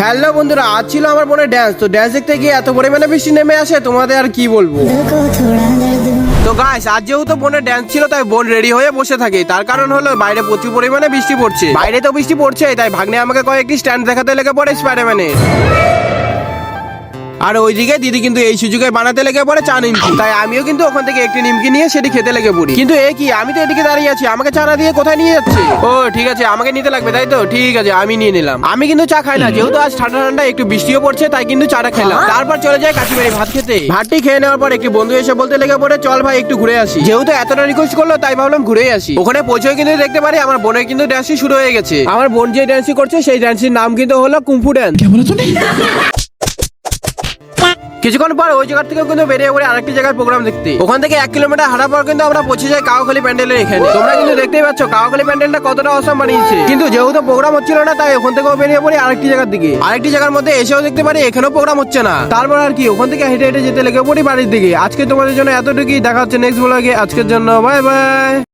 Hello বন্ধুরা, আজ ছিল আমার বোনের ড্যান্স। তো ড্যান্স দেখতে গিয়ে এত পরিমাণে বৃষ্টি নেমে আসে, তোমাদের আর কি বলবো। তো গাইস, আজ যেহেতু বোনের ড্যান্স ছিল তাই বোন রেডি হয়ে বসে থাকে। তার কারণ হলো বাইরে প্রচুর পরিমাণে বৃষ্টি পড়ছে। বাইরে তো বৃষ্টি পড়ছে, তাই ভাগ্নে আমাকে কয়েকটি স্ট্যান্ড দেখাতে লেগে পড়ে স্পাইডারম্যানের। আর ওইদিকে দিদি কিন্তু এই সুযোগে বানাতে লেগে পড়ে চা নিমকি। তাই আমিও কিন্তু ওখান থেকে একটি নিমকি নিয়ে সেটি খেতে লেগে পড়ি। কিন্তু এ কি, আমি তো এদিকে দাঁড়িয়ে আছি, আমাকে চা না দিয়ে কোথায় নিয়ে যাচ্ছে? ও ঠিক আছে, আমাকে নিতে লাগবে তাই তো, ঠিক আছে আমি নিয়ে নিলাম। আমি কিন্তু চা খাই না, যেহেতু আজ ঠান্ডা ঠান্ডা একটু বৃষ্টিও পড়ছে, তাই কিন্তু চাটা খেলাম। তারপর চলে যায় কাশিবাড়ি ভাত খেতে। ভাতটি খেয়ে নেওয়ার পর একটি বন্ধু এসে বলতে লেগে পড়ে, চল ভাই একটু ঘুরে আসি। যেহেতু এতটা রিকোয়েস্ট করলো তাই ভাবলাম ঘুরেই আসি। ওখানে পৌঁছে কিন্তু দেখতে পারি আমার বোনের কিন্তু ড্যান্সই শুরু হয়ে গেছে। আমার বোন যে ড্যান্সই করছে সেই ড্যান্সের নাম কিন্তু হলো কুম্ফু ড্যান্স। কিছুক্ষণ পর ওই জায়গা থেকে কিন্তু বেরিয়ে পড়ে আরেকটি জায়গার প্রোগ্রাম দেখতে। ওখান থেকে 1 কিলোমিটার হাঁটার পর কিন্তু আমরা পৌঁছে যাই কাওয়াখালী প্যান্ডেলের এখানে। তোমরা কিন্তু দেখতেই পাচ্ছ কাওয়াখালী প্যান্ডেলটা কতটা অসাম বানিয়েছে। কিন্তু যেহেতু প্রোগ্রাম হচ্ছিল না তাই ওখান থেকেও বেরিয়ে পড়ি আরেকটি জায়গার দিকে। আরেকটি জায়গার মধ্যে এসেও দেখতে পারি এখানেও প্রোগ্রাম হচ্ছে না। তারপর আর কি ওখান থেকে হেঁটে হেঁটে যেতে লেগে পড়ি বাড়ির দিকে। আজকে তোমাদের জন্য এতটুকুই, দেখা হচ্ছে নেক্সট ব্লগে। আজকের জন্য বাই বাই।